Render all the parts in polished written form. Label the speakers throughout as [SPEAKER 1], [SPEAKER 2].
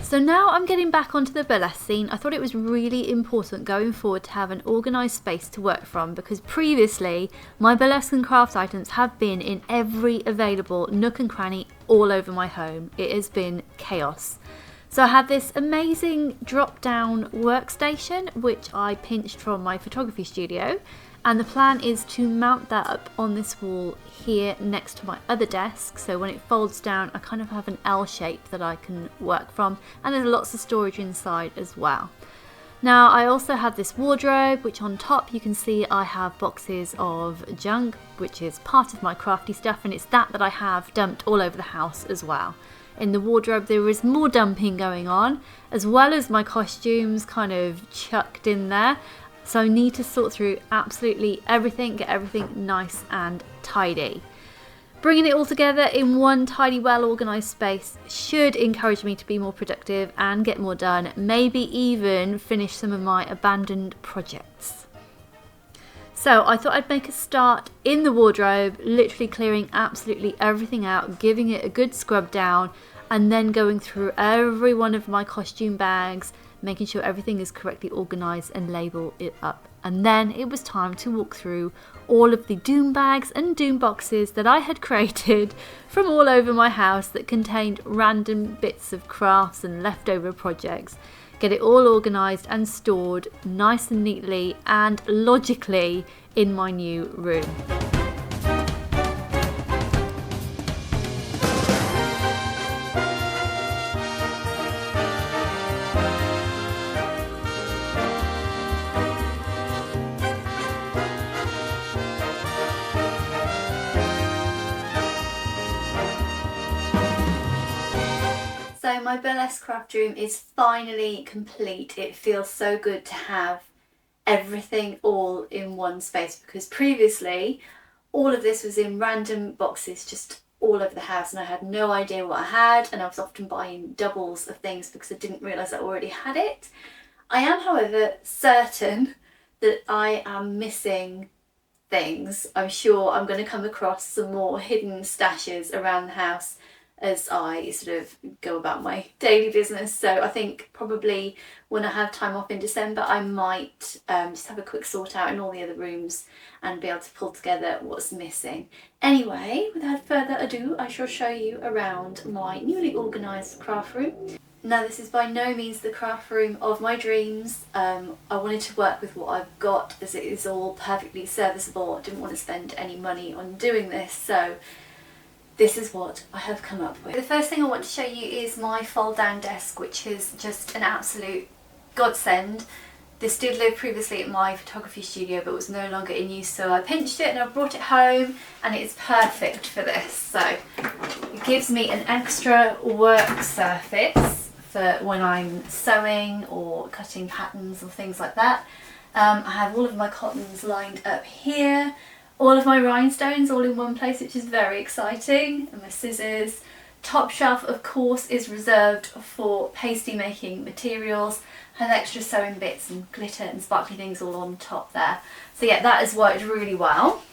[SPEAKER 1] So now I'm getting back onto the burlesque scene. I thought it was really important going forward to have an organised space to work from, because previously my burlesque and craft items have been in every available nook and cranny all over my home. It has been chaos. So I have this amazing drop down workstation which I pinched from my photography studio, and the plan is to mount that up on this wall here next to my other desk, so when it folds down I kind of have an L shape that I can work from, and there's lots of storage inside as well. Now I also have this wardrobe which on top you can see I have boxes of junk which is part of my crafty stuff, and it's that I have dumped all over the house as well. In the wardrobe there is more dumping going on, as well as my costumes kind of chucked in there. So I need to sort through absolutely everything, get everything nice and tidy. Bringing it all together in one tidy, well organised space should encourage me to be more productive and get more done, maybe even finish some of my abandoned projects. So I thought I'd make a start in the wardrobe, literally clearing absolutely everything out, giving it a good scrub down, and then going through every one of my costume bags, making sure everything is correctly organised and label it up. And then it was time to walk through all of the doom bags and doom boxes that I had created from all over my house that contained random bits of crafts and leftover projects. Get it all organised and stored nice and neatly and logically in my new room. So my burlesque craft room is finally complete. It feels so good to have everything all in one space, because previously all of this was in random boxes just all over the house and I had no idea what I had, and I was often buying doubles of things because I didn't realise I already had it. I am, however, certain that I am missing things. I'm sure I'm going to come across some more hidden stashes around the house as I sort of go about my daily business. So I think probably when I have time off in December I might just have a quick sort out in all the other rooms and be able to pull together what's missing. Anyway, without further ado, I shall show you around my newly organised craft room. Now this is by no means the craft room of my dreams. I wanted to work with what I've got, as it is all perfectly serviceable. I didn't want to spend any money on doing this, so this is what I have come up with. The first thing I want to show you is my fold down desk, which is just an absolute godsend. This did live previously at my photography studio but was no longer in use, so I pinched it and I brought it home, and it is perfect for this. So it gives me an extra work surface for when I'm sewing or cutting patterns or things like that. I have all of my cottons lined up here. All of my rhinestones all in one place, which is very exciting, and my scissors. Top shelf, of course, is reserved for pasty making materials. Has extra sewing bits and glitter and sparkly things all on top there. So yeah, that has worked really well.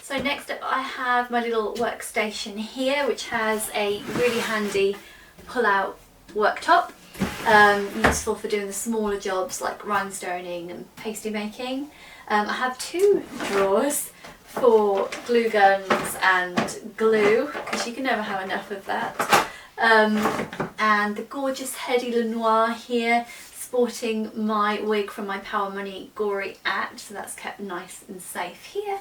[SPEAKER 1] So next up I have my little workstation here, which has a really handy pull-out worktop. Useful for doing the smaller jobs like rhinestoning and pasty making. I have two drawers for glue guns and glue, because you can never have enough of that. And the gorgeous Hedy Lenoir here, sporting my wig from my Power Money Gory Act, so that's kept nice and safe here.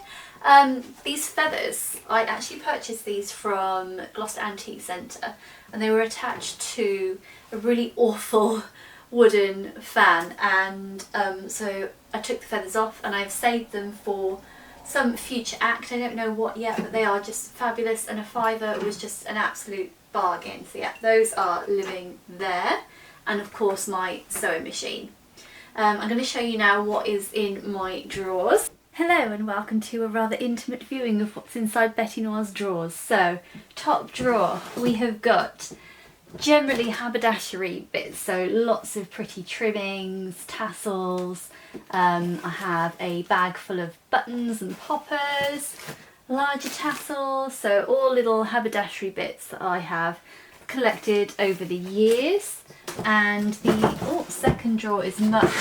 [SPEAKER 1] These feathers, I actually purchased these from Gloucester Antique Centre, and they were attached to a really awful wooden fan, and so I took the feathers off and I've saved them for some future act. I don't know what yet, but they are just fabulous, and a fiver was just an absolute bargain. So yeah, those are living there, and of course my sewing machine. I'm going to show you now what is in my drawers. Hello and welcome to a rather intimate viewing of what's inside Betty Noir's drawers. So, top drawer, we have got generally haberdashery bits, so lots of pretty trimmings, tassels. I have a bag full of buttons and poppers. larger tassels, so all little haberdashery bits that I have collected over the years. And the second drawer is much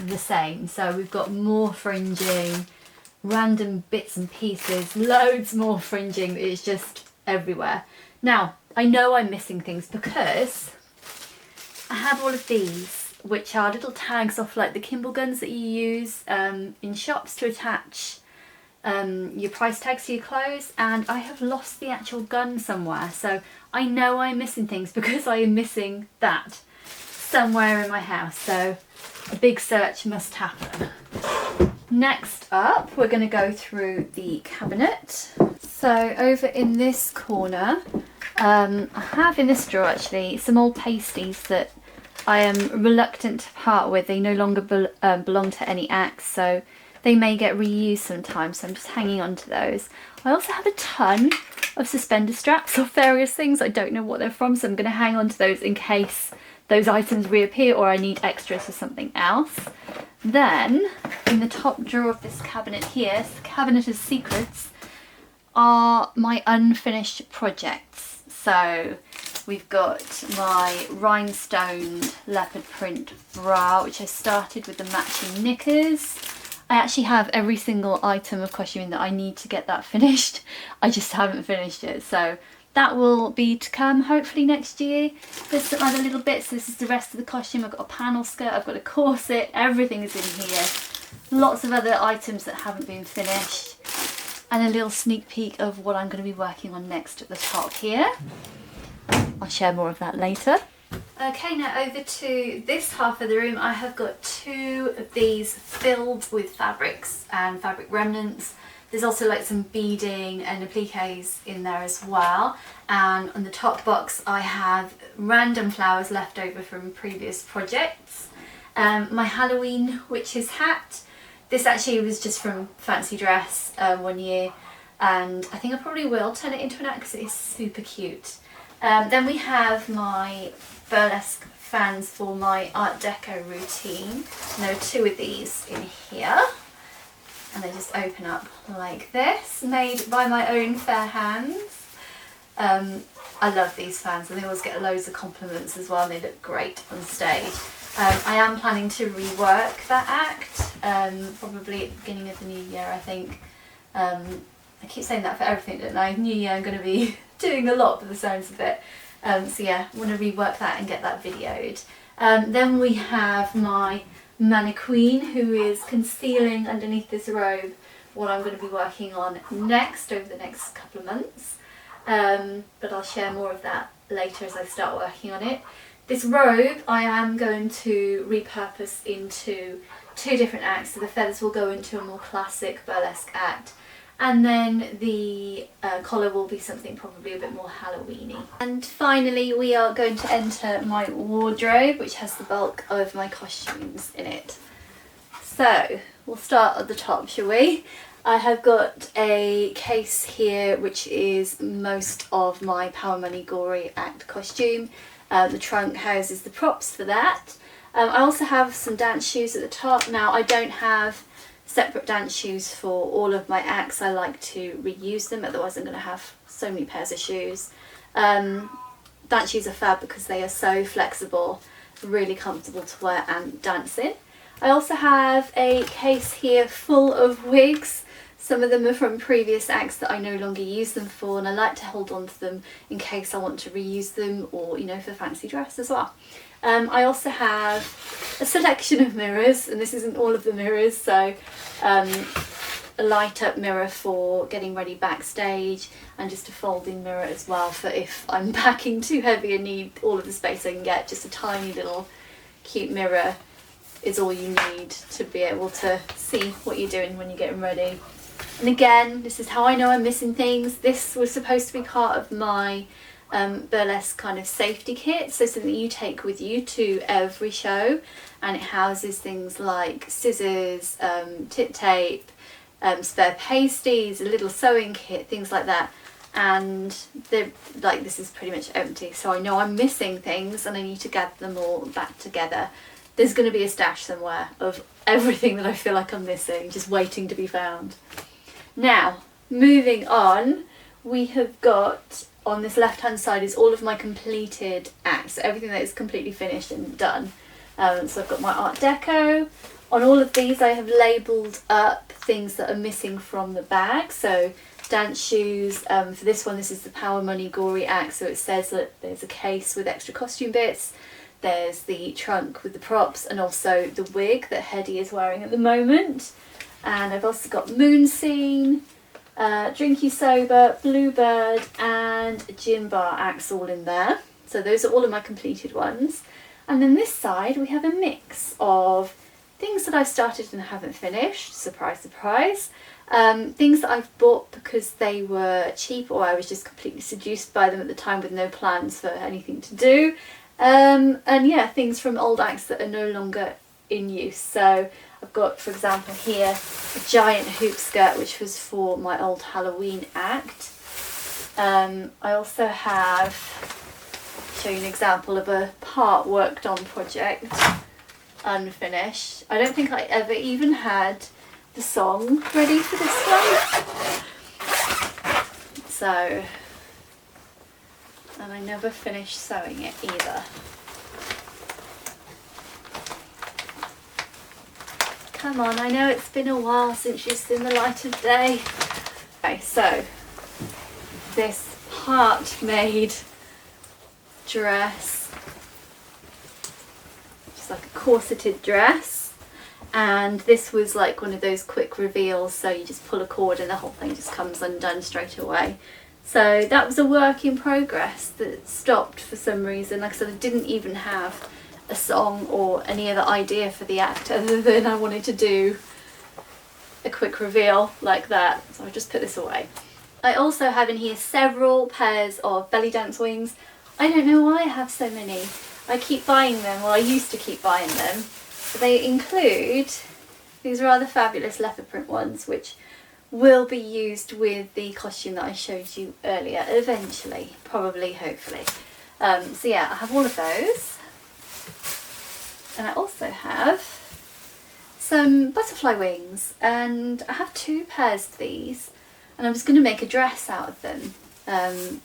[SPEAKER 1] the same, so we've got more fringing, random bits and pieces, loads more fringing. It's just everywhere. Now I know I'm missing things because I have all of these, which are little tags off like the Kimble guns that you use in shops to attach your price tags to your clothes, and I have lost the actual gun somewhere, so I know I'm missing things because I am missing that somewhere in my house, so a big search must happen. Next up, we're going to go through the cabinet. So over in this corner, I have in this drawer actually some old pasties that I am reluctant to part with. They no longer belong to any acts, so they may get reused sometimes, so I'm just hanging on to those. I also have a ton of suspender straps of various things. I don't know what they're from, so I'm going to hang on to those in case those items reappear or I need extras for something else. Then, in the top drawer of this cabinet here, the cabinet of secrets, are my unfinished projects. So we've got my rhinestoned leopard print bra, which I started with the matching knickers. I actually have every single item of costuming that I need to get that finished. I just haven't finished it, so that will be to come hopefully next year. There's some other little bits. This is the rest of the costume. I've got a panel skirt, I've got a corset, everything is in here. Lots of other items that haven't been finished. And a little sneak peek of what I'm going to be working on next at the top here. I'll share more of that later. Okay, now over to this half of the room. I have got two of these filled with fabrics and fabric remnants. There's also like some beading and appliques in there as well. And on the top box I have random flowers left over from previous projects. My Halloween witch's hat. This actually was just from Fancy Dress one year, and I think I probably will turn it into an act because it is super cute. Then we have my burlesque fans for my Art Deco routine. And there are two of these in here, and they just open up like this, made by my own fair hands. I love these fans, and they always get loads of compliments as well, and they look great on stage. I am planning to rework that act, probably at the beginning of the new year, I think. I keep saying that for everything, don't I? New year I'm going to be doing a lot by the sounds of it. So yeah, I want to rework that and get that videoed. Then we have my mannequin, who is concealing underneath this robe what I'm going to be working on next over the next couple of months. But I'll share more of that later as I start working on it. This robe I am going to repurpose into two different acts, so the feathers will go into a more classic burlesque act, and then the collar will be something probably a bit more Halloweeny. And finally we are going to enter my wardrobe, which has the bulk of my costumes in it. So we'll start at the top, shall we? I have got a case here which is most of my Power Money Gory Act costume. The trunk houses the props for that. I also have some dance shoes at the top. Now I don't have separate dance shoes for all of my acts. I like to reuse them, otherwise I'm going to have so many pairs of shoes. Dance shoes are fab because they are so flexible, really comfortable to wear and dance in. I also have a case here full of wigs. Some of them are from previous acts that I no longer use them for, and I like to hold on to them in case I want to reuse them, or you know, for fancy dress as well. I also have a selection of mirrors, and this isn't all of the mirrors, so a light up mirror for getting ready backstage, and just a folding mirror as well for if I'm packing too heavy and need all of the space I can get. Just a tiny little cute mirror is all you need to be able to see what you're doing when you're getting ready. And again, this is how I know I'm missing things. This was supposed to be part of my burlesque kind of safety kit, so something you take with you to every show, and it houses things like scissors, tip tape, spare pasties, a little sewing kit, things like that. And this is pretty much empty, so I know I'm missing things and I need to gather them all back together. There's going to be a stash somewhere of everything that I feel like I'm missing, just waiting to be found. Now, moving on, we have got on this left hand side is all of my completed acts, so everything that is completely finished and done. So I've got my Art Deco. On all of these I have labelled up things that are missing from the bag. So dance shoes, for this one this is the Power Money Gory act, so it says that there's a case with extra costume bits, there's the trunk with the props, and also the wig that Hedy is wearing at the moment. And I've also got Moon Scene, Drink You Sober, Bluebird and Gin Bar acts all in there. So those are all of my completed ones. And then this side we have a mix of things that I've started and haven't finished, surprise surprise, things that I've bought because they were cheap or I was just completely seduced by them at the time with no plans for anything to do, and yeah, things from old acts that are no longer in use. So I've got, for example, here a giant hoop skirt which was for my old Halloween act. I also have, show you an example of a part worked on project, unfinished. I don't think I ever even had the song ready for this one. So, and I never finished sewing it either. Come on, I know it's been a while since you've seen the light of day. Okay, so this part-made dress, just like a corseted dress, and this was like one of those quick reveals, so you just pull a cord and the whole thing just comes undone straight away. So that was a work in progress that stopped for some reason. Like I said, I didn't even have a song or any other idea for the act other than I wanted to do a quick reveal like that, so I just put this away. I also have in here several pairs of belly dance wings. I don't know why I have so many. I keep buying them, well I used to keep buying them. But they include these rather fabulous leopard print ones which will be used with the costume that I showed you earlier eventually, probably, hopefully. So yeah, I have all of those. And I also have some butterfly wings, and I have 2 pairs of these, and I'm just going to make a dress out of them,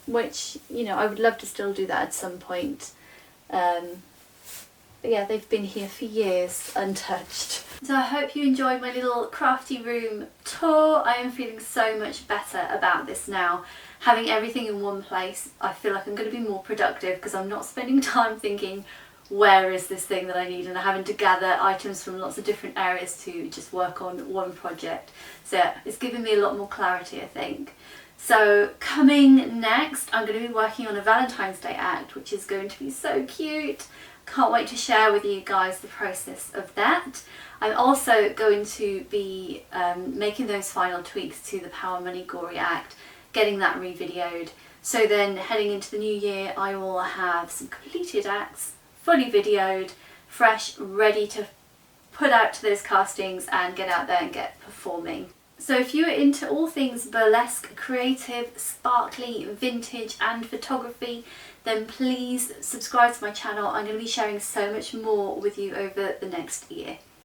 [SPEAKER 1] which, you know, I would love to still do that at some point. But yeah, they've been here for years untouched. So I hope you enjoyed my little crafty room tour. I am feeling so much better about this now. Having everything in one place, I feel like I'm going to be more productive because I'm not spending time thinking, where is this thing that I need, and having to gather items from lots of different areas to just work on one project. So yeah, it's given me a lot more clarity, I think. So coming next, I'm going to be working on a Valentine's Day act, which is going to be so cute. Can't wait to share with you guys the process of that. I'm also going to be making those final tweaks to the Power Money Gory act, getting that re-videoed. So then heading into the new year, I will have some completed acts, fully videoed, fresh, ready to put out to those castings and get out there and get performing. So if you are into all things burlesque, creative, sparkly, vintage and photography, then please subscribe to my channel. I'm going to be sharing so much more with you over the next year.